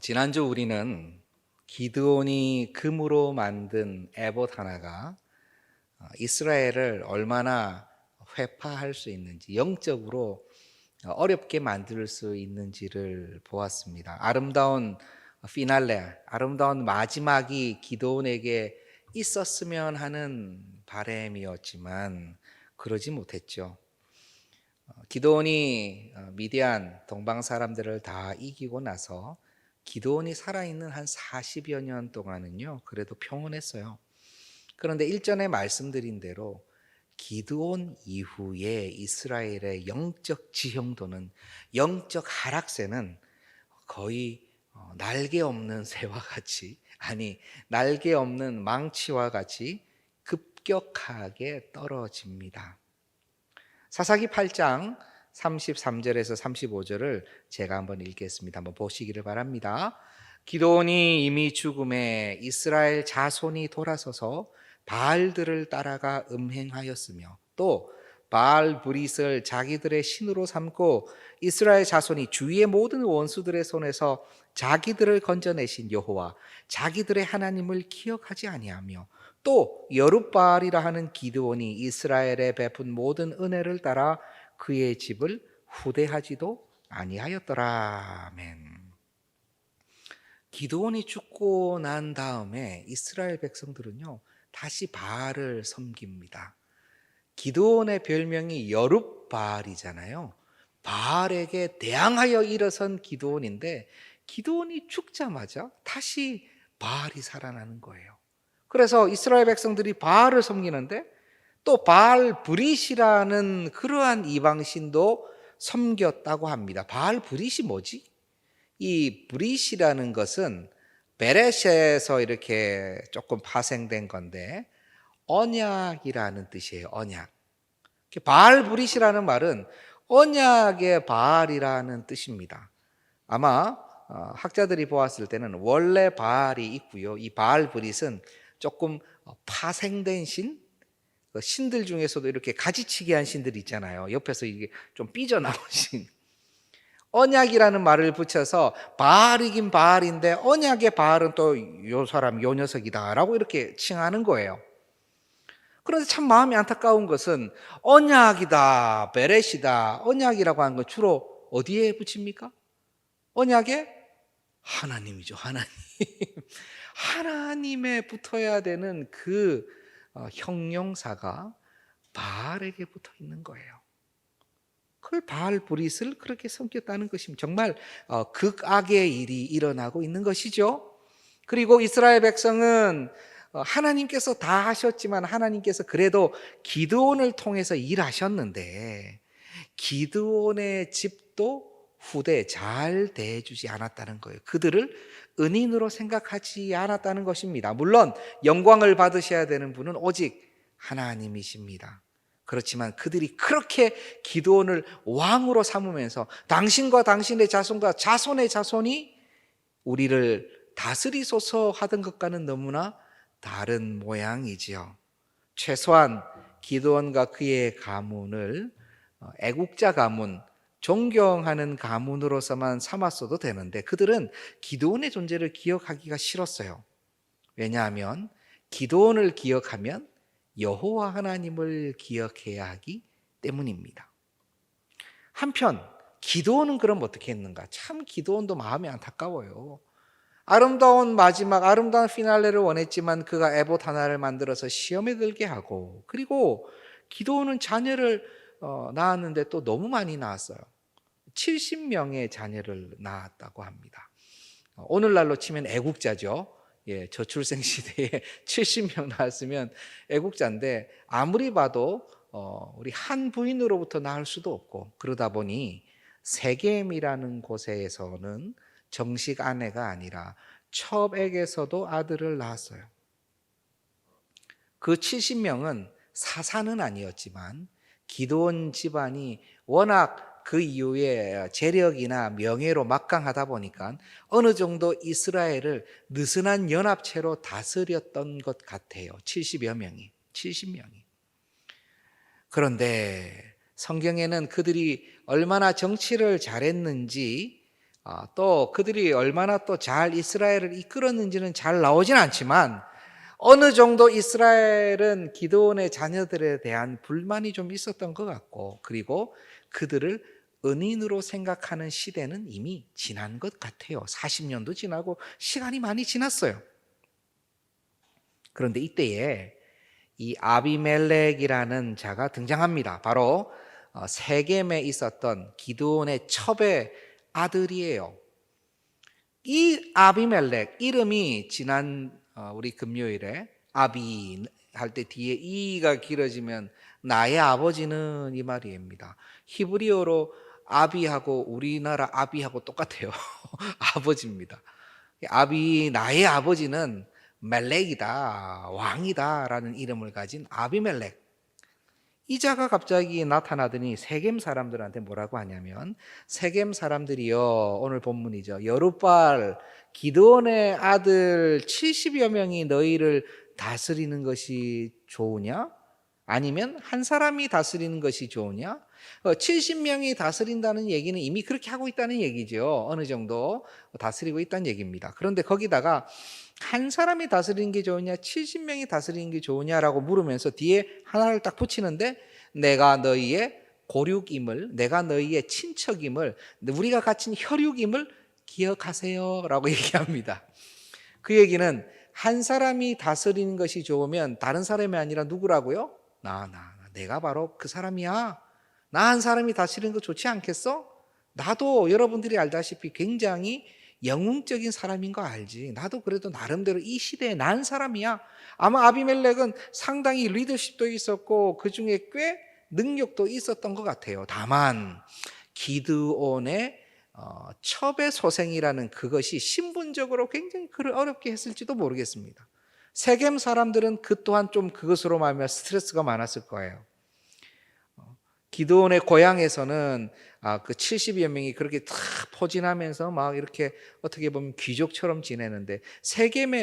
지난주 우리는 기드온이 금으로 만든 에봇 하나가 이스라엘을 얼마나 회파할 수 있는지, 영적으로 어렵게 만들 수 있는지를 보았습니다. 아름다운 피날레, 아름다운 마지막이 기드온에게 있었으면 하는 바람이었지만 그러지 못했죠. 기드온이 미디안 동방 사람들을 다 이기고 나서 기드온이 살아있는 한 40여 년 동안은요, 그래도 평온했어요. 그런데 일전에 말씀드린 대로 기드온 이후에 이스라엘의 영적 지형도는, 영적 하락세는 거의 날개 없는 새와 같이, 아니 날개 없는 망치와 같이 급격하게 떨어집니다. 사사기 8장 33절에서 35절을 제가 한번 읽겠습니다. 한번 보시기를 바랍니다. 기드온이 이미 죽음에 이스라엘 자손이 돌아서서 바알들을 따라가 음행하였으며 또 바알 브릿을 자기들의 신으로 삼고 이스라엘 자손이 주위의 모든 원수들의 손에서 자기들을 건져내신 여호와 자기들의 하나님을 기억하지 아니하며 또 여룻바알이라 하는 기드온이 이스라엘에 베푼 모든 은혜를 따라 그의 집을 후대하지도 아니하였더라. 아멘. 기드온이 죽고 난 다음에 이스라엘 백성들은요, 다시 바알을 섬깁니다. 기드온의 별명이 여룻바알이잖아요. 바알에게 대항하여 일어선 기드온인데 기드온이 죽자마자 다시 바알이 살아나는 거예요. 그래서 이스라엘 백성들이 바알을 섬기는데 또 바알 브릿이라는 그러한 이방신도 섬겼다고 합니다. 바알 브릿이 뭐지? 이 브릿이라는 것은 베레셋에서 이렇게 조금 파생된 건데 언약이라는 뜻이에요. 언약. 바알 브릿이라는 말은 언약의 바알이라는 뜻입니다. 아마 학자들이 보았을 때는 원래 바알이 있고요. 이 바알 브릿은 조금 파생된 신, 신들 중에서도 이렇게 가지치기 한 신들 있잖아요. 옆에서 이게 좀 삐져나온 신. 언약이라는 말을 붙여서 바알이긴 바알인데 언약의 바알은 또 요 사람, 요 녀석이다라고 이렇게 칭하는 거예요. 그런데 참 마음이 안타까운 것은 언약이다, 베렛이다, 언약이라고 하는 건 주로 어디에 붙입니까? 언약에 하나님이죠. 하나님. 하나님에 붙어야 되는 그 형용사가 바알에게 붙어 있는 거예요. 그걸 바알 브릿을 그렇게 섬겼다는 것입니다. 정말 극악의 일이 일어나고 있는 것이죠. 그리고 이스라엘 백성은 하나님께서 다 하셨지만 하나님께서 그래도 기드온을 통해서 일하셨는데 기드온의 집도 후대 잘 대해주지 않았다는 거예요. 그들을 은인으로 생각하지 않았다는 것입니다. 물론 영광을 받으셔야 되는 분은 오직 하나님이십니다. 그렇지만 그들이 그렇게 기드온을 왕으로 삼으면서 당신과 당신의 자손과 자손의 자손이 우리를 다스리소서 하던 것과는 너무나 다른 모양이지요. 최소한 기드온과 그의 가문을 애국자 가문, 존경하는 가문으로서만 삼았어도 되는데 그들은 기드온의 존재를 기억하기가 싫었어요. 왜냐하면 기드온을 기억하면 여호와 하나님을 기억해야 하기 때문입니다. 한편 기드온은 그럼 어떻게 했는가? 참 기드온도 마음이 안타까워요. 아름다운 마지막, 아름다운 피날레를 원했지만 그가 에봇 하나를 만들어서 시험에 들게 하고, 그리고 기드온은 자녀를 낳았는데 또 너무 많이 낳았어요. 70명의 자녀를 낳았다고 합니다. 오늘날로 치면 애국자죠. 예, 저출생 시대에 70명 낳았으면 애국자인데 아무리 봐도 우리 한 부인으로부터 낳을 수도 없고, 그러다 보니 세겜이라는 곳에서는 정식 아내가 아니라 첩에게서도 아들을 낳았어요. 그 70명은 사사는 아니었지만 기드온 집안이 워낙 그 이후에 재력이나 명예로 막강하다 보니까 어느 정도 이스라엘을 느슨한 연합체로 다스렸던 것 같아요. 70여 명이, 70명이. 그런데 성경에는 그들이 얼마나 정치를 잘했는지 또 그들이 얼마나 또 잘 이스라엘을 이끌었는지는 잘 나오진 않지만 어느 정도 이스라엘은 기드온의 자녀들에 대한 불만이 좀 있었던 것 같고, 그리고 그들을 은인으로 생각하는 시대는 이미 지난 것 같아요. 40년도 지나고 시간이 많이 지났어요. 그런데 이때에 이 아비멜렉이라는 자가 등장합니다. 바로 세겜에 있었던 기드온의 첩의 아들이에요. 이 아비멜렉 이름이 지난 우리 금요일에 아비 할 때 뒤에 이가 길어지면 나의 아버지는 이 말입니다. 히브리어로 아비하고 우리나라 아비하고 똑같아요. 아버지입니다. 아비 나의 아버지는 멜렉이다, 왕이다라는 이름을 가진 아비멜렉. 이 자가 갑자기 나타나더니 세겜 사람들한테 뭐라고 하냐면, 세겜 사람들이요, 오늘 본문이죠, 여룻발 기드온의 아들 70여 명이 너희를 다스리는 것이 좋으냐? 아니면 한 사람이 다스리는 것이 좋으냐? 70명이 다스린다는 얘기는 이미 그렇게 하고 있다는 얘기죠. 어느 정도 다스리고 있다는 얘기입니다. 그런데 거기다가 한 사람이 다스리는 게 좋으냐, 70명이 다스리는 게 좋으냐라고 물으면서 뒤에 하나를 딱 붙이는데, 내가 너희의 고륙임을, 내가 너희의 친척임을, 우리가 같은 혈육임을 기억하세요라고 얘기합니다. 그 얘기는 한 사람이 다스리는 것이 좋으면 다른 사람이 아니라 누구라고요? 내가 바로 그 사람이야. 나 한 사람이 다스리는 거 좋지 않겠어? 나도 여러분들이 알다시피 굉장히 영웅적인 사람인 거 알지. 나도 그래도 나름대로 이 시대에 난 사람이야. 아마 아비멜렉은 상당히 리더십도 있었고 그 중에 꽤 능력도 있었던 것 같아요. 다만 기드온의 첩의 소생이라는 그것이 신분적으로 굉장히 그를 어렵게 했을지도 모르겠습니다. 세겜 사람들은 그 또한 좀 그것으로 말하면 스트레스가 많았을 거예요. 기드온의 고향에서는 그 70여 명이 그렇게 다 포진하면서 막 이렇게 어떻게 보면 귀족처럼 지내는데,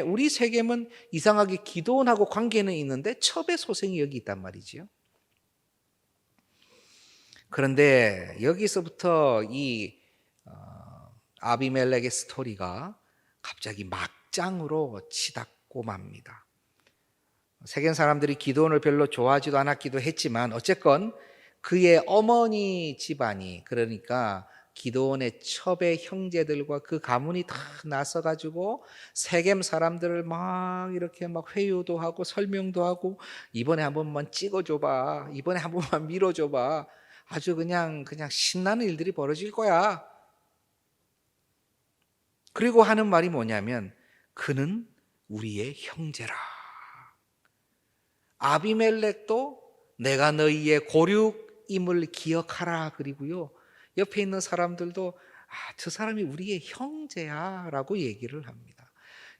우리 세겜은 이상하게 기드온하고 관계는 있는데 첩의 소생이 여기 있단 말이지요. 그런데 여기서부터 이 아비멜렉의 스토리가 갑자기 막장으로 치닫고 맙니다. 세겜 사람들이 기드온을 별로 좋아하지도 않았기도 했지만 어쨌건 그의 어머니 집안이, 그러니까 기드온의 첩의 형제들과 그 가문이 다 나서가지고 세겜 사람들을 막 이렇게 막 회유도 하고 설명도 하고, 이번에 한 번만 찍어줘봐, 이번에 한 번만 밀어줘봐, 아주 그냥 신나는 일들이 벌어질 거야. 그리고 하는 말이 뭐냐면, 그는 우리의 형제라. 아비멜렉도 내가 너희의 고륙임을 기억하라. 그리고요, 옆에 있는 사람들도 저 사람이 우리의 형제야 라고 얘기를 합니다.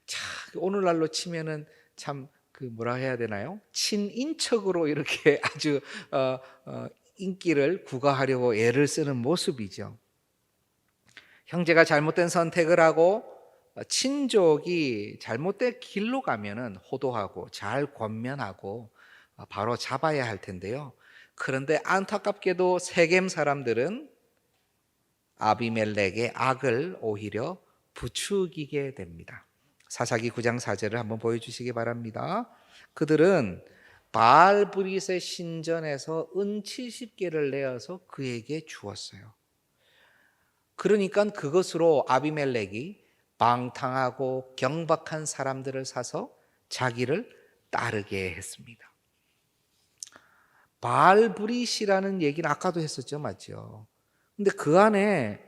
자, 오늘날로 치면은 참 뭐라 해야 되나요? 친인척으로 이렇게 아주 인기를 구가하려고 애를 쓰는 모습이죠. 형제가 잘못된 선택을 하고 친족이 잘못된 길로 가면은 호도하고 잘 권면하고 바로 잡아야 할 텐데요. 그런데 안타깝게도 세겜 사람들은 아비멜렉의 악을 오히려 부추기게 됩니다. 사사기 9장 4절을 한번 보여주시기 바랍니다. 그들은 바알브릿의 신전에서 은 70개를 내어서 그에게 주었어요. 그러니까 그것으로 아비멜렉이 방탕하고 경박한 사람들을 사서 자기를 따르게 했습니다. 바알브릿이라는 얘기는 아까도 했었죠, 맞죠? 근데 그 안에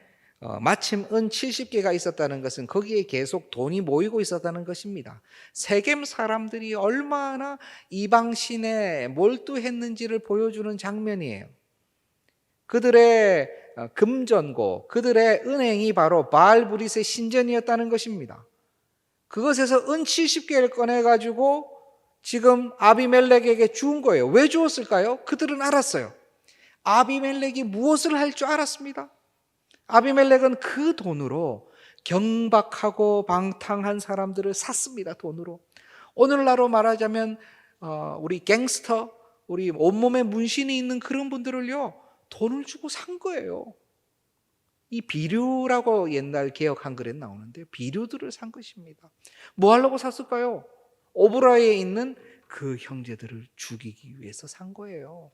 마침 은 70개가 있었다는 것은 거기에 계속 돈이 모이고 있었다는 것입니다. 세겜 사람들이 얼마나 이방신에 몰두했는지를 보여주는 장면이에요. 그들의 금전고, 그들의 은행이 바로 바알브릿의 신전이었다는 것입니다. 그것에서 은 70개를 꺼내가지고 지금 아비멜렉에게 준 거예요. 왜 주었을까요? 그들은 알았어요. 아비멜렉이 무엇을 할 줄 알았습니다. 아비멜렉은 그 돈으로 경박하고 방탕한 사람들을 샀습니다. 돈으로. 오늘날로 말하자면 우리 갱스터, 우리 온몸에 문신이 있는 그런 분들을요, 돈을 주고 산 거예요. 이 비류라고 옛날 개역 한글에 나오는데 비류들을 산 것입니다. 뭐 하려고 샀을까요? 오브라에 있는 그 형제들을 죽이기 위해서 산 거예요.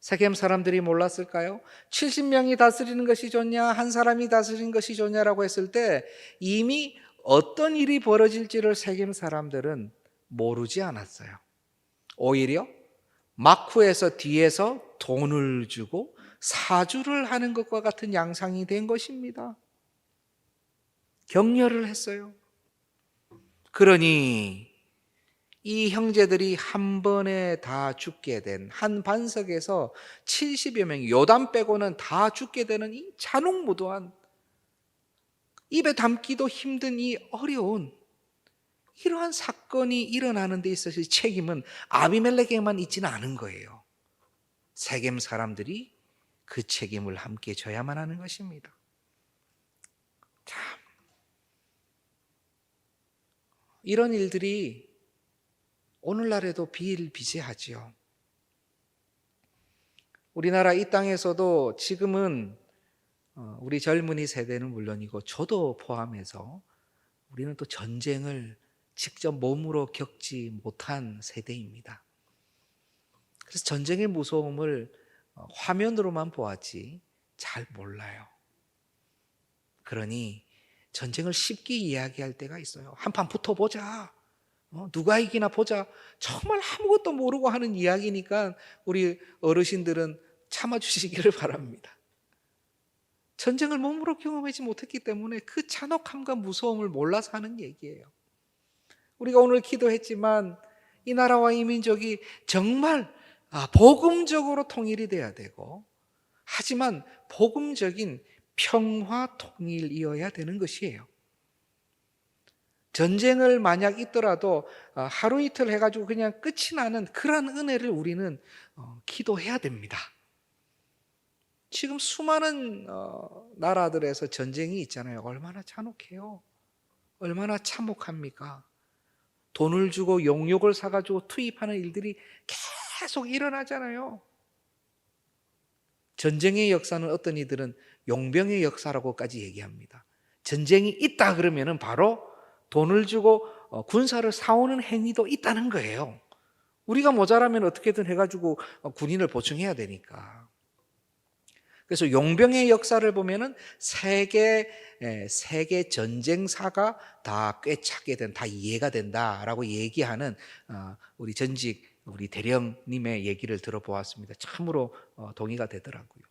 세겜 사람들이 몰랐을까요? 70명이 다스리는 것이 좋냐, 한 사람이 다스리는 것이 좋냐라고 했을 때 이미 어떤 일이 벌어질지를 세겜 사람들은 모르지 않았어요. 오히려 마쿠에서 뒤에서 돈을 주고 사주를 하는 것과 같은 양상이 된 것입니다. 격려를 했어요. 그러니 이 형제들이 한 번에 다 죽게 된 한 반석에서 70여 명, 요단 빼고는 다 죽게 되는 이 잔혹무도한, 입에 담기도 힘든 이 어려운 이러한 사건이 일어나는 데 있어서 책임은 아비멜렉에게만 있지는 않은 거예요. 세겜 사람들이 그 책임을 함께 져야만 하는 것입니다. 참, 이런 일들이 오늘날에도 비일비재하지요. 우리나라 이 땅에서도 지금은 우리 젊은이 세대는 물론이고 저도 포함해서 우리는 또 전쟁을 직접 몸으로 겪지 못한 세대입니다. 그래서 전쟁의 무서움을 화면으로만 보았지 잘 몰라요. 그러니 전쟁을 쉽게 이야기할 때가 있어요. 한판 붙어보자. 누가 이기나 보자. 정말 아무것도 모르고 하는 이야기니까 우리 어르신들은 참아주시기를 바랍니다. 전쟁을 몸으로 경험하지 못했기 때문에 그 잔혹함과 무서움을 몰라서 하는 얘기예요. 우리가 오늘 기도했지만 이 나라와 이 민족이 정말 복음적으로 통일이 돼야 되고, 하지만 복음적인 평화 통일이어야 되는 것이에요. 전쟁을 만약 있더라도 하루 이틀 해가지고 그냥 끝이 나는 그런 은혜를 우리는 기도해야 됩니다. 지금 수많은 나라들에서 전쟁이 있잖아요. 얼마나 잔혹해요. 얼마나 참혹합니까? 돈을 주고 용역을 사가지고 투입하는 일들이 계속 일어나잖아요. 전쟁의 역사는 어떤 이들은 용병의 역사라고까지 얘기합니다. 전쟁이 있다 그러면은 바로 돈을 주고 군사를 사오는 행위도 있다는 거예요. 우리가 모자라면 어떻게든 해가지고 군인을 보충해야 되니까. 그래서 용병의 역사를 보면은 세계 전쟁사가 다 꿰차게 다 이해가 된다라고 얘기하는 우리 전직 우리 대령님의 얘기를 들어보았습니다. 참으로 동의가 되더라고요.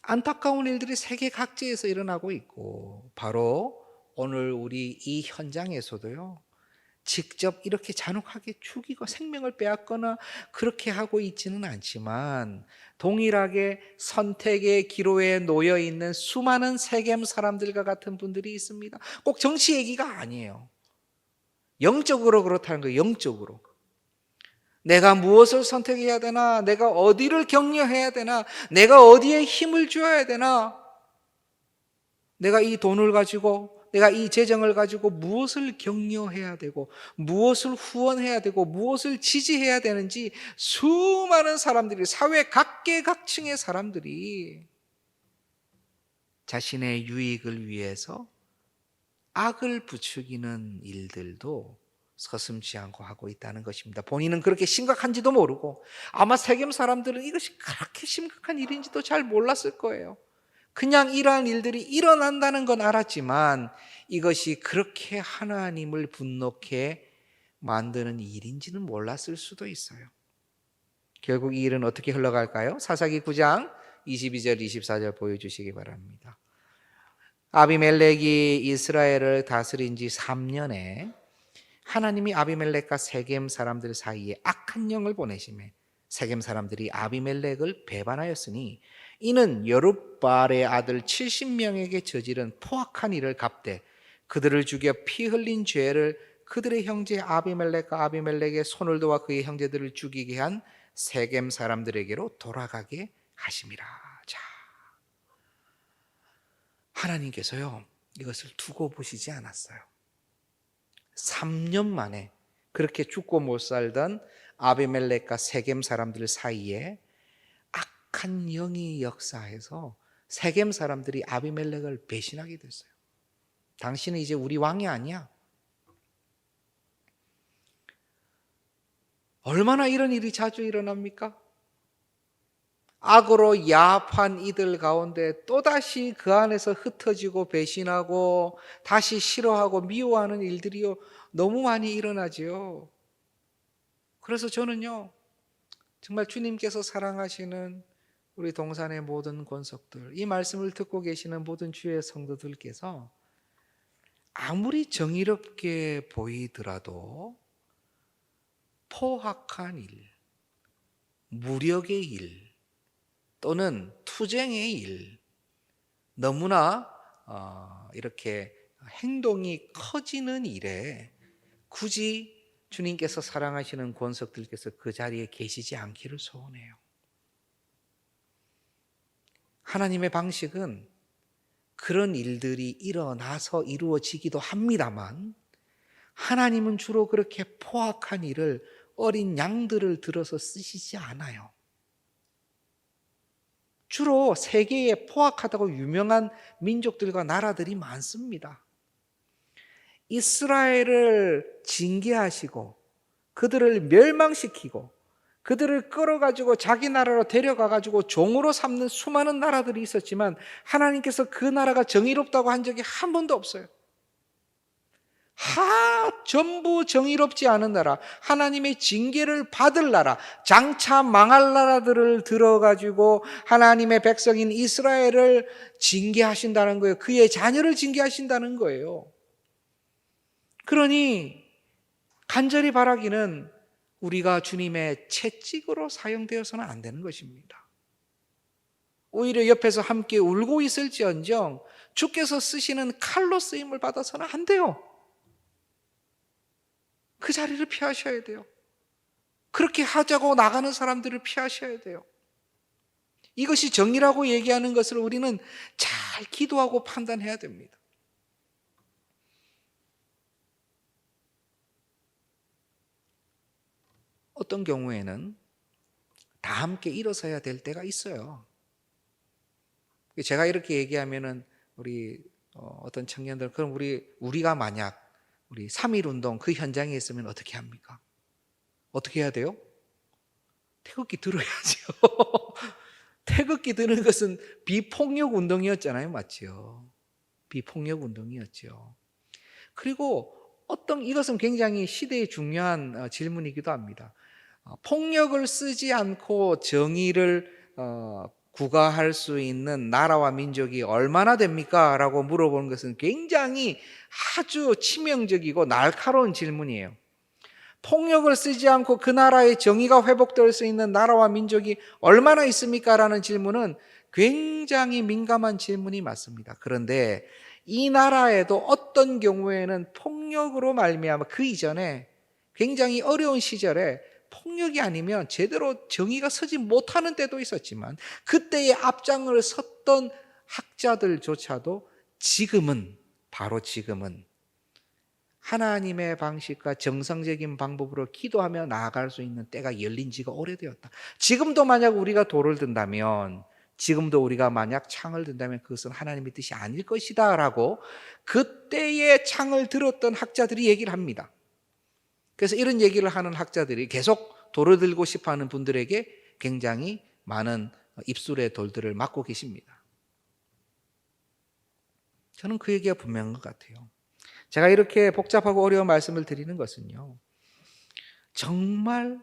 안타까운 일들이 세계 각지에서 일어나고 있고, 바로 오늘 우리 이 현장에서도요, 직접 이렇게 잔혹하게 죽이고 생명을 빼앗거나 그렇게 하고 있지는 않지만 동일하게 선택의 기로에 놓여 있는 수많은 세겜 사람들과 같은 분들이 있습니다. 꼭 정치 얘기가 아니에요. 영적으로 그렇다는 거예요. 영적으로. 내가 무엇을 선택해야 되나? 내가 어디를 격려해야 되나? 내가 어디에 힘을 줘야 되나? 내가 이 돈을 가지고, 내가 이 재정을 가지고 무엇을 격려해야 되고, 무엇을 후원해야 되고, 무엇을 지지해야 되는지 수많은 사람들이, 사회 각계각층의 사람들이 자신의 유익을 위해서 악을 부추기는 일들도 서슴지 않고 하고 있다는 것입니다. 본인은 그렇게 심각한지도 모르고, 아마 세겜 사람들은 이것이 그렇게 심각한 일인지도 잘 몰랐을 거예요. 그냥 이러한 일들이 일어난다는 건 알았지만 이것이 그렇게 하나님을 분노케 만드는 일인지는 몰랐을 수도 있어요. 결국 이 일은 어떻게 흘러갈까요? 사사기 9장 22절 24절 보여주시기 바랍니다. 아비멜렉이 이스라엘을 다스린 지 3년에 하나님이 아비멜렉과 세겜 사람들 사이에 악한 영을 보내시매 세겜 사람들이 아비멜렉을 배반하였으니 이는 여룹바알의 아들 70명에게 저지른 포악한 일을 갚되 그들을 죽여 피 흘린 죄를 그들의 형제 아비멜렉과 아비멜렉의 손을도와 그의 형제들을 죽이게 한 세겜 사람들에게로 돌아가게 하심이라. 자, 하나님께서요 이것을 두고 보시지 않았어요. 3년 만에 그렇게 죽고 못 살던 아비멜렉과 세겜 사람들 사이에 악한 영이 역사해서 세겜 사람들이 아비멜렉을 배신하게 됐어요. 당신은 이제 우리 왕이 아니야. 얼마나 이런 일이 자주 일어납니까? 악으로 야합한 이들 가운데 또다시 그 안에서 흩어지고 배신하고 다시 싫어하고 미워하는 일들이요 너무 많이 일어나지요. 그래서 저는요 정말 주님께서 사랑하시는 우리 동산의 모든 권속들, 이 말씀을 듣고 계시는 모든 주의 성도들께서 아무리 정의롭게 보이더라도 포악한 일, 무력의 일, 또는 투쟁의 일, 너무나 이렇게 행동이 커지는 일에 굳이 주님께서 사랑하시는 권속들께서 그 자리에 계시지 않기를 소원해요. 하나님의 방식은 그런 일들이 일어나서 이루어지기도 합니다만 하나님은 주로 그렇게 포악한 일을 어린 양들을 들어서 쓰시지 않아요. 주로 세계에 포악하다고 유명한 민족들과 나라들이 많습니다. 이스라엘을 징계하시고 그들을 멸망시키고 그들을 끌어가지고 자기 나라로 데려가가지고 종으로 삼는 수많은 나라들이 있었지만 하나님께서 그 나라가 정의롭다고 한 적이 한 번도 없어요. 전부 정의롭지 않은 나라, 하나님의 징계를 받을 나라, 장차 망할 나라들을 들어가지고 하나님의 백성인 이스라엘을 징계하신다는 거예요. 그의 자녀를 징계하신다는 거예요. 그러니 간절히 바라기는 우리가 주님의 채찍으로 사용되어서는 안 되는 것입니다. 오히려 옆에서 함께 울고 있을지언정 주께서 쓰시는 칼로 쓰임을 받아서는 안 돼요. 그 자리를 피하셔야 돼요. 그렇게 하자고 나가는 사람들을 피하셔야 돼요. 이것이 정의라고 얘기하는 것을 우리는 잘 기도하고 판단해야 됩니다. 어떤 경우에는 다 함께 일어서야 될 때가 있어요. 제가 이렇게 얘기하면은 우리 어떤 청년들, 그럼 우리가 만약 우리 3.1 운동 그 현장에 있으면 어떻게 합니까? 어떻게 해야 돼요? 태극기 들어야죠. 태극기 드는 것은 비폭력 운동이었잖아요. 맞죠? 비폭력 운동이었죠. 그리고 이것은 굉장히 시대의 중요한 질문이기도 합니다. 폭력을 쓰지 않고 정의를 구가할 수 있는 나라와 민족이 얼마나 됩니까? 라고 물어보는 것은 굉장히 아주 치명적이고 날카로운 질문이에요. 폭력을 쓰지 않고 그 나라의 정의가 회복될 수 있는 나라와 민족이 얼마나 있습니까? 라는 질문은 굉장히 민감한 질문이 맞습니다. 그런데 이 나라에도 어떤 경우에는 폭력으로 말미암아 그 이전에 굉장히 어려운 시절에 폭력이 아니면 제대로 정의가 서지 못하는 때도 있었지만 그때의 앞장을 섰던 학자들조차도 바로 지금은 하나님의 방식과 정상적인 방법으로 기도하며 나아갈 수 있는 때가 열린 지가 오래되었다. 지금도 만약 우리가 돌을 든다면, 지금도 우리가 만약 창을 든다면 그것은 하나님의 뜻이 아닐 것이다 라고 그때의 창을 들었던 학자들이 얘기를 합니다. 그래서 이런 얘기를 하는 학자들이 계속 돌을 들고 싶어하는 분들에게 굉장히 많은 입술의 돌들을 맞고 계십니다. 저는 그 얘기가 분명한 것 같아요. 제가 이렇게 복잡하고 어려운 말씀을 드리는 것은요, 정말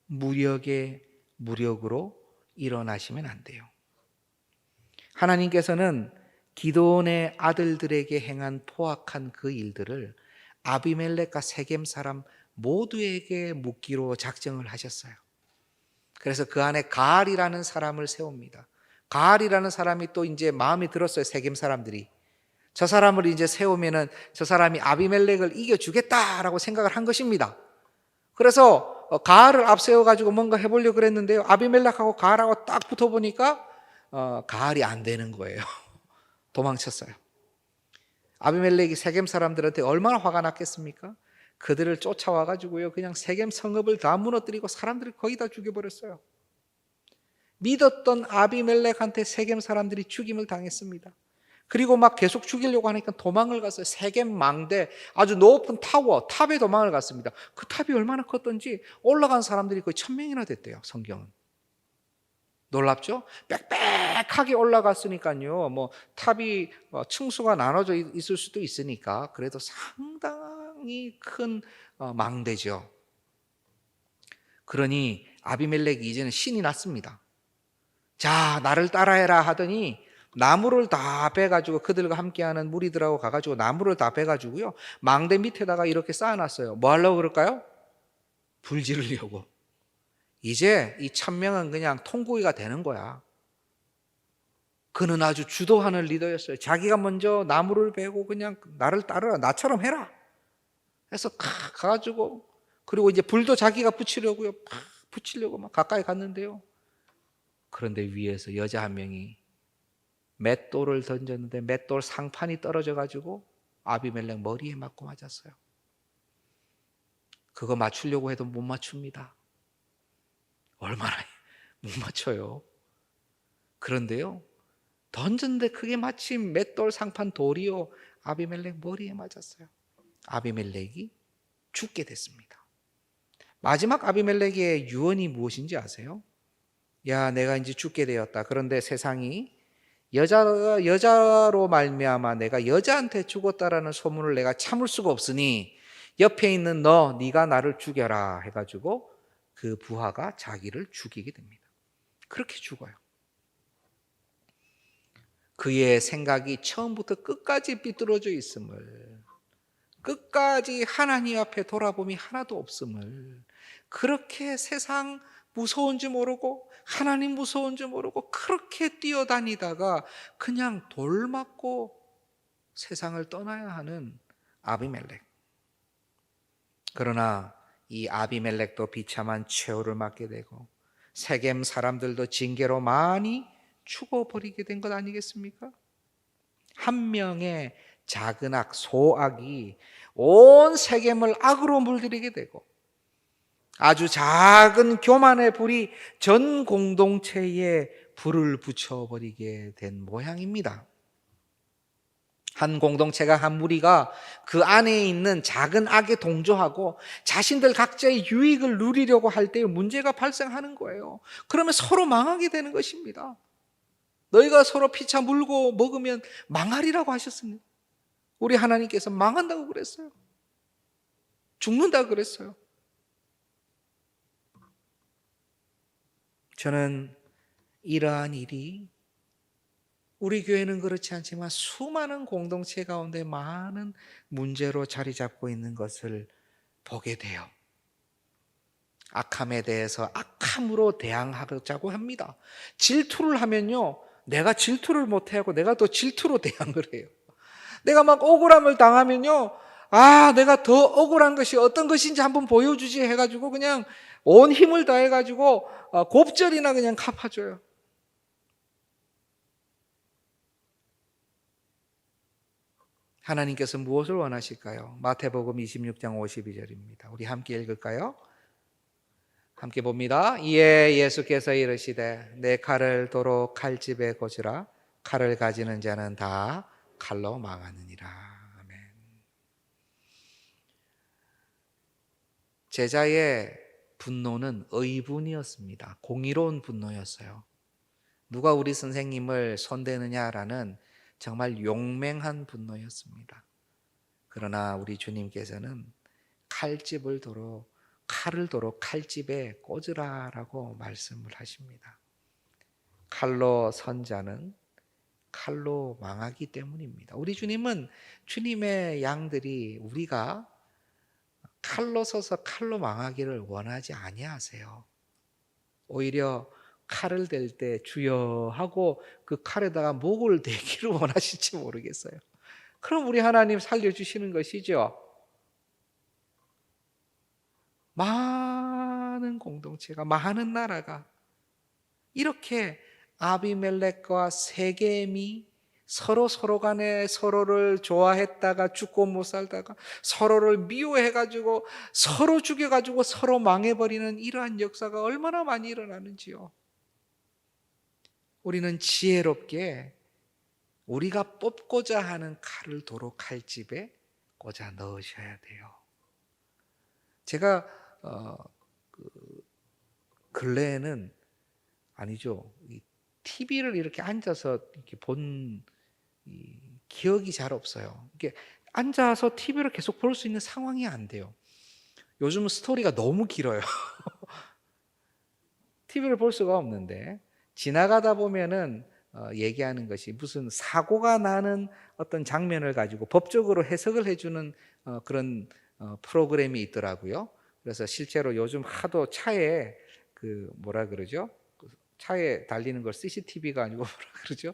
무력으로 일어나시면 안 돼요. 하나님께서는 기드온의 아들들에게 행한 포악한 그 일들을 아비멜렉과 세겜 사람 모두에게 묻기로 작정을 하셨어요. 그래서 그 안에 가알이라는 사람을 세웁니다. 가알이라는 사람이 또 이제 마음에 들었어요. 세겜 사람들이. 저 사람을 이제 세우면은 저 사람이 아비멜렉을 이겨주겠다라고 생각을 한 것입니다. 그래서 가알을 앞세워가지고 뭔가 해보려고 그랬는데요. 아비멜렉하고 가알하고 딱 붙어보니까 가알이 안 되는 거예요. 도망쳤어요. 아비멜렉이 세겜 사람들한테 얼마나 화가 났겠습니까? 그들을 쫓아와가지고요. 그냥 세겜 성읍을 다 무너뜨리고 사람들을 거의 다 죽여버렸어요. 믿었던 아비멜렉한테 세겜 사람들이 죽임을 당했습니다. 그리고 막 계속 죽이려고 하니까 도망을 갔어요. 세겜 망대, 아주 높은 타워, 탑에 도망을 갔습니다. 그 탑이 얼마나 컸던지 올라간 사람들이 거의 1000명이나 됐대요, 성경은. 놀랍죠? 빽빽하게 올라갔으니까요. 뭐 탑이 층수가 나눠져 있을 수도 있으니까 그래도 상당히 큰 망대죠. 그러니 아비멜렉이 이제는 신이 났습니다. 자, 나를 따라해라 하더니 나무를 다 베가지고 그들과 함께하는 무리들하고 가가지고 나무를 다 베가지고요. 망대 밑에다가 이렇게 쌓아놨어요. 뭐 하려고 그럴까요? 불 지르려고. 이제 이 1000명은 그냥 통구이가 되는 거야. 그는 아주 주도하는 리더였어요. 자기가 먼저 나무를 베고 그냥 나를 따르라, 나처럼 해라 해서 가가지고, 그리고 이제 불도 자기가 붙이려고요. 붙이려고 막 가까이 갔는데요. 그런데 위에서 여자 한 명이 맷돌을 던졌는데 맷돌 상판이 떨어져 가지고 아비멜렉 머리에 맞고 맞았어요. 그거 맞추려고 해도 못 맞춥니다. 얼마나 못 맞춰요. 그런데요, 던졌는데 그게 마침 맷돌 상판 돌이요 아비멜렉 머리에 맞았어요. 아비멜렉이 죽게 됐습니다. 마지막 아비멜렉의 유언이 무엇인지 아세요? 야, 내가 이제 죽게 되었다. 그런데 세상이 여자로 말미암아 내가 여자한테 죽었다라는 소문을 내가 참을 수가 없으니 옆에 있는 네가 나를 죽여라 해가지고 그 부하가 자기를 죽이게 됩니다. 그렇게 죽어요. 그의 생각이 처음부터 끝까지 삐뚤어져 있음을, 끝까지 하나님 앞에 돌아봄이 하나도 없음을, 그렇게 세상 무서운 줄 모르고 하나님 무서운 줄 모르고 그렇게 뛰어다니다가 그냥 돌 맞고 세상을 떠나야 하는 아비멜렉. 그러나 이 아비멜렉도 비참한 최후를 맞게 되고 세겜 사람들도 징계로 많이 죽어버리게 된 것 아니겠습니까? 한 명의 작은 악, 소악이 온 세겜을 악으로 물들이게 되고 아주 작은 교만의 불이 전 공동체에 불을 붙여버리게 된 모양입니다. 한 공동체가, 한 무리가 그 안에 있는 작은 악에 동조하고 자신들 각자의 유익을 누리려고 할 때 문제가 발생하는 거예요. 그러면 서로 망하게 되는 것입니다. 너희가 서로 피차 물고 먹으면 망하리라고 하셨습니다. 우리 하나님께서 망한다고 그랬어요. 죽는다고 그랬어요. 저는 이러한 일이 우리 교회는 그렇지 않지만 수많은 공동체 가운데 많은 문제로 자리 잡고 있는 것을 보게 돼요. 악함에 대해서 악함으로 대항하자고 합니다. 질투를 하면요, 내가 질투를 못하고 내가 또 질투로 대항을 해요. 내가 막 억울함을 당하면요, 내가 더 억울한 것이 어떤 것인지 한번 보여주지 해가지고 그냥 온 힘을 다해가지고 곱절이나 그냥 갚아줘요. 하나님께서 무엇을 원하실까요? 마태복음 26장 52절입니다. 우리 함께 읽을까요? 함께 봅니다. 이에 예수께서 이르시되 내 칼을 도로 칼집에 꽂으라. 칼을 가지는 자는 다 칼로 망하느니라. 아멘. 제자의 분노는 의분이었습니다. 공의로운 분노였어요. 누가 우리 선생님을 손대느냐라는 정말 용맹한 분노였습니다. 그러나 우리 주님께서는 칼을 도로 칼집에 꽂으라라고 말씀을 하십니다. 칼로 선 자는 칼로 망하기 때문입니다. 우리 주님은, 주님의 양들이 우리가 칼로 서서 칼로 망하기를 원하지 아니하세요. 오히려 칼을 댈 때 주여 하고 그 칼에다가 목을 대기를 원하실지 모르겠어요. 그럼 우리 하나님 살려주시는 것이죠. 많은 공동체가, 많은 나라가 이렇게 아비멜렉과 세겜이 서로 간에 서로를 좋아했다가 죽고 못 살다가 서로를 미워해가지고 서로 죽여가지고 서로 망해버리는 이러한 역사가 얼마나 많이 일어나는지요. 우리는 지혜롭게 우리가 뽑고자 하는 칼을 도로 칼집에 꽂아 넣으셔야 돼요. 제가 근래에는 아니죠. 이 TV를 이렇게 앉아서 이렇게 본 이 기억이 잘 없어요. 이게 앉아서 TV를 계속 볼 수 있는 상황이 안 돼요. 요즘은 스토리가 너무 길어요. TV를 볼 수가 없는데 지나가다 보면은 얘기하는 것이 무슨 사고가 나는 어떤 장면을 가지고 법적으로 해석을 해주는 그런 프로그램이 있더라고요. 그래서 실제로 요즘 하도 차에 그 뭐라 그러죠? 그 차에 달리는 걸 CCTV가 아니고 뭐라 그러죠?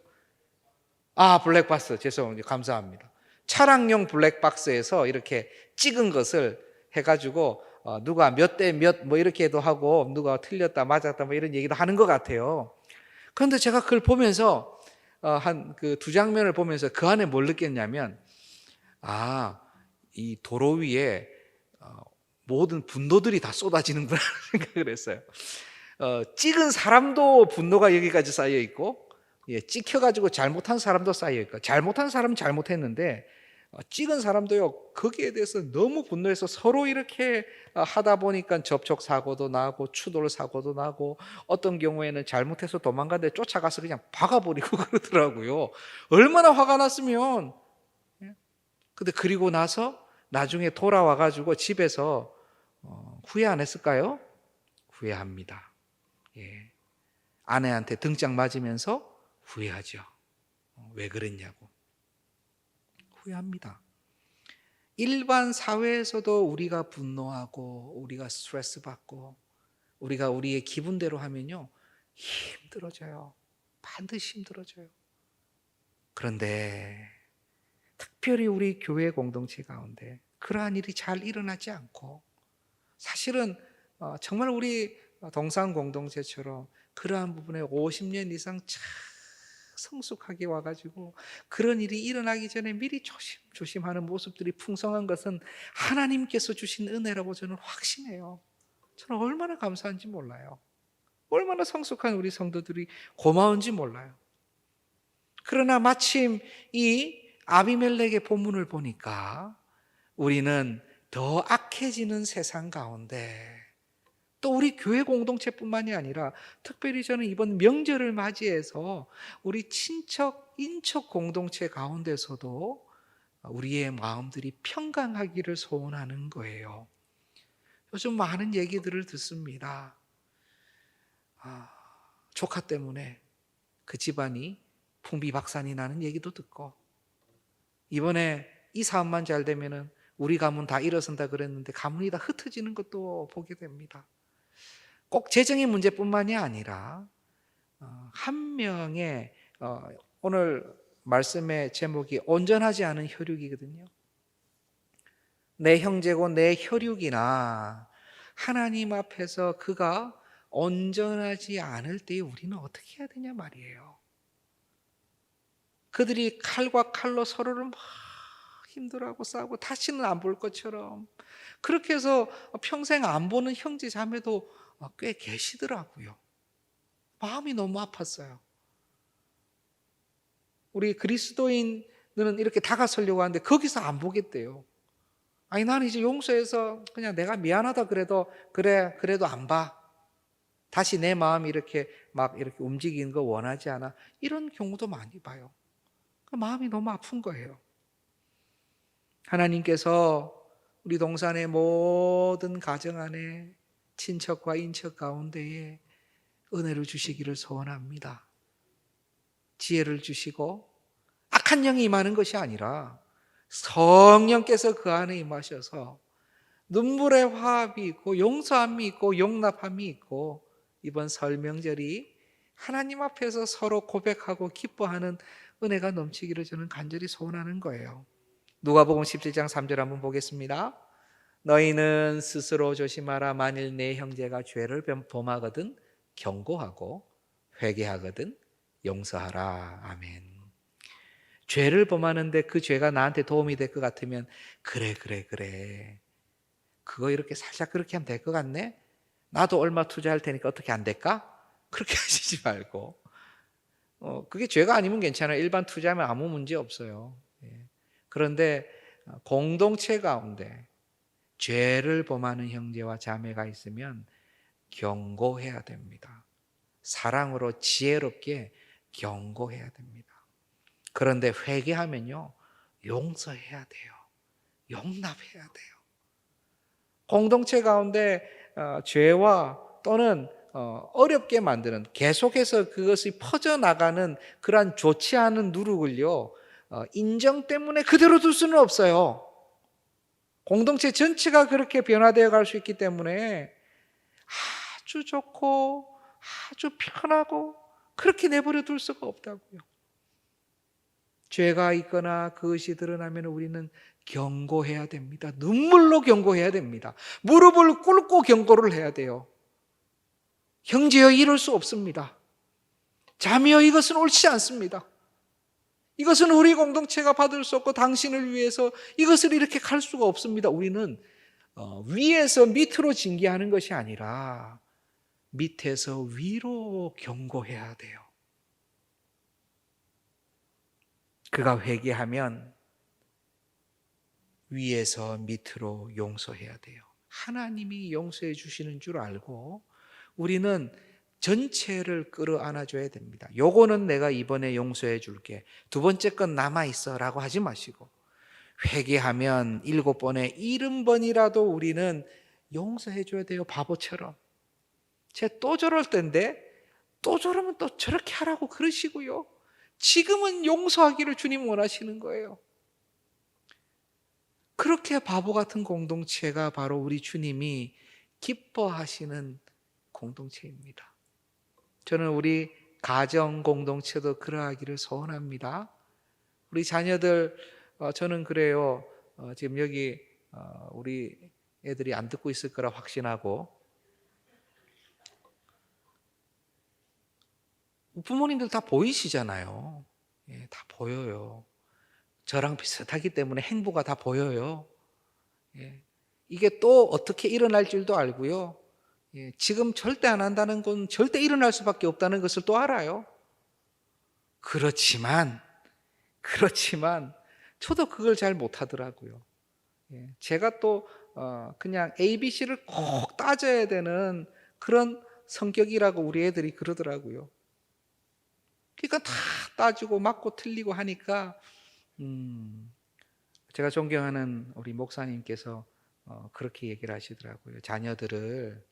아, 블랙박스. 죄송합니다. 감사합니다. 차량용 블랙박스에서 이렇게 찍은 것을 해가지고 누가 몇 대 몇 뭐 이렇게도 하고 누가 틀렸다 맞았다 뭐 이런 얘기도 하는 것 같아요. 그런데 제가 그걸 보면서 한 그 두 장면을 보면서 그 안에 뭘 느꼈냐면 이 도로 위에 모든 분노들이 다 쏟아지는구나 생각을 했어요. 찍은 사람도 분노가 여기까지 쌓여 있고, 찍혀가지고 잘못한 사람도 쌓여 있고, 잘못한 사람은 잘못했는데 찍은 사람도요 거기에 대해서 너무 분노해서 서로 이렇게 하다 보니까 접촉 사고도 나고 추돌 사고도 나고 어떤 경우에는 잘못해서 도망가는데 쫓아가서 그냥 박아버리고 그러더라고요. 얼마나 화가 났으면. 근데 그리고 나서 나중에 돌아와 가지고 집에서 후회 안 했을까요? 후회합니다. 예. 아내한테 등짝 맞으면서 후회하죠. 왜 그랬냐고. 후회합니다. 일반 사회에서도 우리가 분노하고 우리가 스트레스 받고 우리가 우리의 기분대로 하면요 힘들어져요. 반드시 힘들어져요. 그런데 특별히 우리 교회 공동체 가운데 그러한 일이 잘 일어나지 않고 사실은 정말 우리 동산 공동체처럼 그러한 부분에 50년 이상 참 성숙하게 와가지고 그런 일이 일어나기 전에 미리 조심하는 모습들이 풍성한 것은 하나님께서 주신 은혜라고 저는 확신해요. 저는 얼마나 감사한지 몰라요. 얼마나 성숙한 우리 성도들이 고마운지 몰라요. 그러나 마침 이 아비멜렉의 본문을 보니까 우리는 더 악해지는 세상 가운데 또 우리 교회 공동체뿐만이 아니라 특별히 저는 이번 명절을 맞이해서 우리 친척, 인척 공동체 가운데서도 우리의 마음들이 평강하기를 소원하는 거예요. 요즘 많은 얘기들을 듣습니다. 조카 때문에 그 집안이 풍비박산이 나는 얘기도 듣고 이번에 이 사업만 잘 되면은 우리 가문 다 일어선다 그랬는데 가문이 다 흩어지는 것도 보게 됩니다. 꼭 재정의 문제뿐만이 아니라 한 명의 오늘 말씀의 제목이 온전하지 않은 혈육이거든요. 내 형제고 내 혈육이나 하나님 앞에서 그가 온전하지 않을 때 우리는 어떻게 해야 되냐 말이에요. 그들이 칼과 칼로 서로를 막 힘들어하고 싸우고 다시는 안 볼 것처럼 그렇게 해서 평생 안 보는 형제 자매도 꽤 계시더라고요. 마음이 너무 아팠어요. 우리 그리스도인들은 이렇게 다가서려고 하는데 거기서 안 보겠대요. 아니 나는 이제 용서해서 그냥 내가 미안하다 그래도 그래도 안 봐. 다시 내 마음이 이렇게 막 이렇게 움직이는 거 원하지 않아. 이런 경우도 많이 봐요. 그 마음이 너무 아픈 거예요. 하나님께서 우리 동산의 모든 가정 안에 친척과 인척 가운데에 은혜를 주시기를 소원합니다. 지혜를 주시고 악한 영이 임하는 것이 아니라 성령께서 그 안에 임하셔서 눈물의 화합이 있고 용서함이 있고 용납함이 있고 이번 설 명절이 하나님 앞에서 서로 고백하고 기뻐하는 은혜가 넘치기를 저는 간절히 소원하는 거예요. 누가복음 17장 3절 한번 보겠습니다. 너희는 스스로 조심하라. 만일 내 형제가 죄를 범하거든 경고하고 회개하거든 용서하라. 아멘. 죄를 범하는데 그 죄가 나한테 도움이 될 것 같으면 그래 그거 이렇게 살짝 그렇게 하면 될 것 같네. 나도 얼마 투자할 테니까 어떻게 안 될까? 그렇게 하시지 말고 그게 죄가 아니면 괜찮아요. 일반 투자하면 아무 문제 없어요. 예. 그런데 공동체 가운데 죄를 범하는 형제와 자매가 있으면 경고해야 됩니다. 사랑으로 지혜롭게 경고해야 됩니다. 그런데 회개하면요, 용서해야 돼요. 용납해야 돼요. 공동체 가운데 죄와 또는 어렵게 만드는, 계속해서 그것이 퍼져나가는 그러한 좋지 않은 누룩을요, 인정 때문에 그대로 둘 수는 없어요. 공동체 전체가 그렇게 변화되어 갈 수 있기 때문에 아주 좋고 아주 편하고 그렇게 내버려 둘 수가 없다고요. 죄가 있거나 그것이 드러나면 우리는 경고해야 됩니다. 눈물로 경고해야 됩니다. 무릎을 꿇고 경고를 해야 돼요. 형제여, 이럴 수 없습니다. 자매여, 이것은 옳지 않습니다. 이것은 우리 공동체가 받을 수 없고 당신을 위해서 이것을 이렇게 갈 수가 없습니다. 우리는 위에서 밑으로 징계하는 것이 아니라 밑에서 위로 경고해야 돼요. 그가 회개하면 위에서 밑으로 용서해야 돼요. 하나님이 용서해 주시는 줄 알고 우리는 전체를 끌어안아줘야 됩니다. 요거는 내가 이번에 용서해 줄게, 두 번째 건 남아있어 라고 하지 마시고, 회개하면 7번에 70번이라도 우리는 용서해 줘야 돼요. 바보처럼. 쟤 또 저럴 텐데 또 저러면 또 저렇게 하라고 그러시고요. 지금은 용서하기를 주님 원하시는 거예요. 그렇게 바보 같은 공동체가 바로 우리 주님이 기뻐하시는 공동체입니다. 저는 우리 가정 공동체도 그러하기를 소원합니다. 우리 자녀들, 저는 그래요. 지금 여기 우리 애들이 안 듣고 있을 거라 확신하고, 부모님들 다 보이시잖아요. 예, 다 보여요. 저랑 비슷하기 때문에 행보가 다 보여요. 예, 이게 또 어떻게 일어날 줄도 알고요. 예, 지금 절대 안 한다는 건 절대 일어날 수밖에 없다는 것을 또 알아요. 그렇지만 저도 그걸 잘 못하더라고요. 예, 제가 또 그냥 ABC를 꼭 따져야 되는 그런 성격이라고 우리 애들이 그러더라고요. 그러니까 다 따지고 맞고 틀리고 하니까 제가 존경하는 우리 목사님께서 그렇게 얘기를 하시더라고요. 자녀들을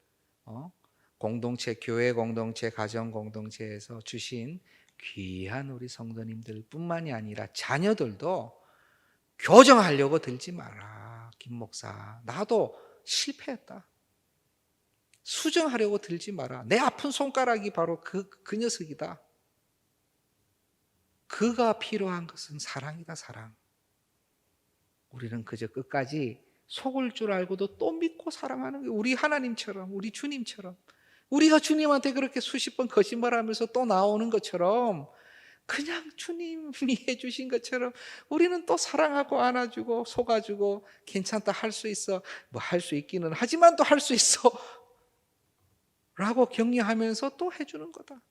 공동체, 교회 공동체, 가정 공동체에서 주신 귀한 우리 성도님들 뿐만이 아니라 자녀들도 교정하려고 들지 마라. 김 목사, 나도 실패했다. 수정하려고 들지 마라. 내 아픈 손가락이 바로 그 녀석이다. 그가 필요한 것은 사랑이다, 사랑. 우리는 그저 끝까지 속을 줄 알고도 또 믿고 사랑하는 거예요. 우리 하나님처럼, 우리 주님처럼. 우리가 주님한테 그렇게 수십 번 거짓말하면서 또 나오는 것처럼, 그냥 주님이 해주신 것처럼 우리는 또 사랑하고 안아주고 속아주고, 괜찮다, 할 수 있어, 뭐 할 수 있기는 하지만 또 할 수 있어 라고 격려하면서 또 해주는 거다.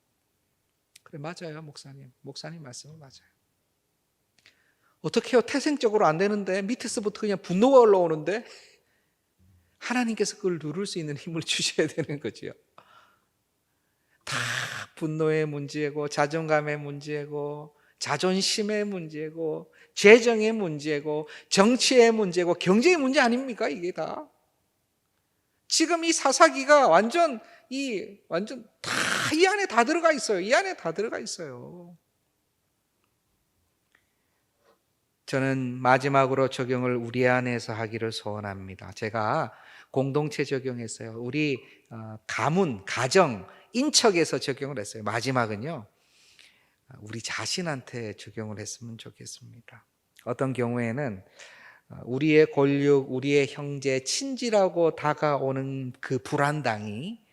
그래, 맞아요. 목사님 말씀은 맞아요. 어떻게 해요? 태생적으로 안 되는데, 밑에서부터 그냥 분노가 올라오는데 하나님께서 그걸 누를 수 있는 힘을 주셔야 되는 거죠. 다 분노의 문제고, 자존감의 문제고, 자존심의 문제고, 재정의 문제고, 정치의 문제고, 경제의 문제 아닙니까? 이게 다. 지금 이 사사기가 완전 다 이 안에 다 들어가 있어요. 이 안에 다 들어가 있어요. 저는 마지막으로 적용을 우리 안에서 하기를 소원합니다. 제가 공동체 적용했어요. 우리 가문, 가정, 인척에서 적용을 했어요. 마지막은요, 우리 자신한테 적용을 했으면 좋겠습니다. 어떤 경우에는 우리의 권력, 우리의 형제, 친지라고 다가오는 그 불안당이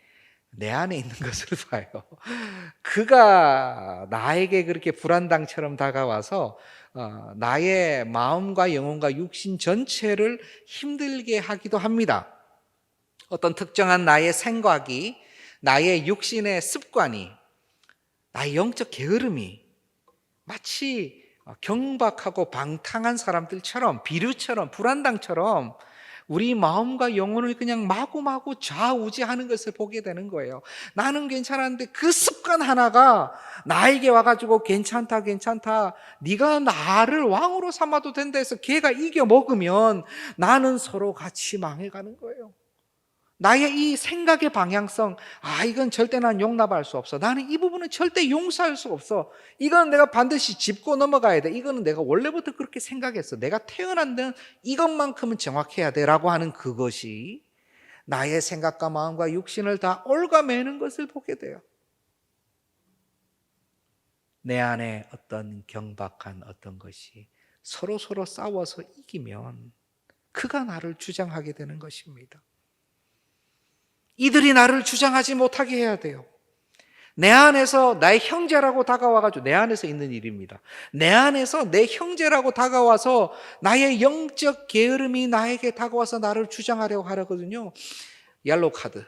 내 안에 있는 것을 봐요. 그가 나에게 그렇게 불안당처럼 다가와서 나의 마음과 영혼과 육신 전체를 힘들게 하기도 합니다. 어떤 특정한 나의 생각이, 나의 육신의 습관이 나의 영적 게으름이 마치 경박하고 방탕한 사람들처럼, 비류처럼, 불안당처럼 우리 마음과 영혼을 그냥 마구마구 좌우지하는 것을 보게 되는 거예요. 나는 괜찮았는데 그 습관 하나가 나에게 와가지고 괜찮다 괜찮다, 네가 나를 왕으로 삼아도 된다 해서 걔가 이겨 먹으면 나는 서로 같이 망해가는 거예요. 나의 이 생각의 방향성, 이건 절대 난 용납할 수 없어. 나는 이 부분은 절대 용서할 수 없어. 이건 내가 반드시 짚고 넘어가야 돼. 이거는 내가 원래부터 그렇게 생각했어. 내가 태어난 데는 이것만큼은 정확해야 돼. 라고 하는 그것이 나의 생각과 마음과 육신을 다 갉아매는 것을 보게 돼요. 내 안에 어떤 경박한 어떤 것이 서로 싸워서 이기면 그가 나를 주장하게 되는 것입니다. 이들이 나를 주장하지 못하게 해야 돼요. 내 안에서 나의 형제라고 다가와가지고, 내 안에서 있는 일입니다. 내 안에서 내 형제라고 다가와서 나의 영적 게으름이 나에게 다가와서 나를 주장하려고 하거든요. 옐로우 카드,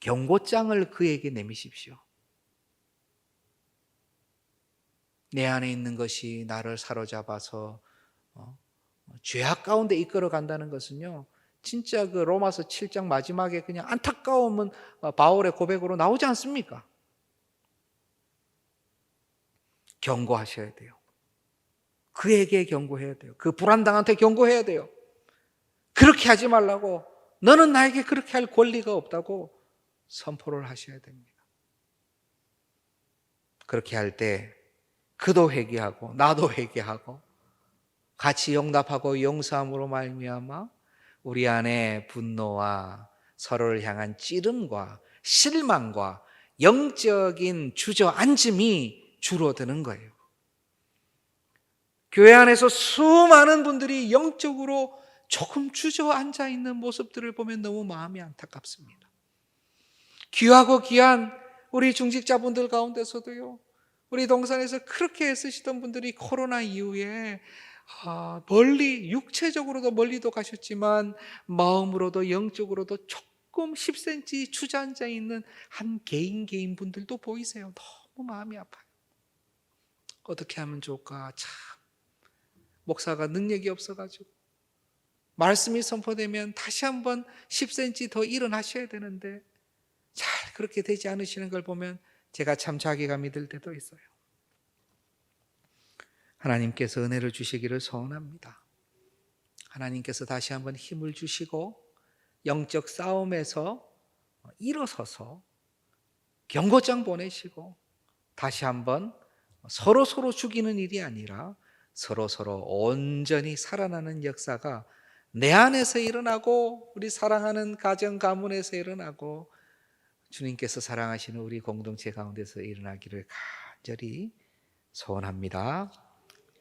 경고장을 그에게 내미십시오. 내 안에 있는 것이 나를 사로잡아서 죄악 가운데 이끌어 간다는 것은요, 진짜 그 로마서 7장 마지막에 그냥 안타까움은 바울의 고백으로 나오지 않습니까? 경고하셔야 돼요. 그에게 경고해야 돼요. 그 불안당한테 경고해야 돼요. 그렇게 하지 말라고, 너는 나에게 그렇게 할 권리가 없다고 선포를 하셔야 됩니다. 그렇게 할 때 그도 회개하고 나도 회개하고 같이 용납하고 용서함으로 말미암아 우리 안에 분노와 서로를 향한 찌름과 실망과 영적인 주저앉음이 줄어드는 거예요. 교회 안에서 수많은 분들이 영적으로 조금 주저앉아 있는 모습들을 보면 너무 마음이 안타깝습니다. 귀하고 귀한 우리 중직자분들 가운데서도요, 우리 동산에서 그렇게 애쓰시던 분들이 코로나 이후에 멀리, 육체적으로도 멀리도 가셨지만 마음으로도 영적으로도 조금 10cm 주저앉아 있는 한 개인 분들도 보이세요. 너무 마음이 아파요. 어떻게 하면 좋을까? 참, 목사가 능력이 없어가지고 말씀이 선포되면 다시 한번 10cm 더 일어나셔야 되는데 잘 그렇게 되지 않으시는 걸 보면 제가 참 자괴감이 들 때도 있어요. 하나님께서 은혜를 주시기를 소원합니다. 하나님께서 다시 한번 힘을 주시고 영적 싸움에서 일어서서 경고장 보내시고 다시 한번 서로 죽이는 일이 아니라 서로 온전히 살아나는 역사가 내 안에서 일어나고 우리 사랑하는 가정 가문에서 일어나고 주님께서 사랑하시는 우리 공동체 가운데서 일어나기를 간절히 소원합니다.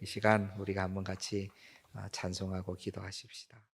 이 시간 우리가 한번 같이 찬송하고 기도하십시다.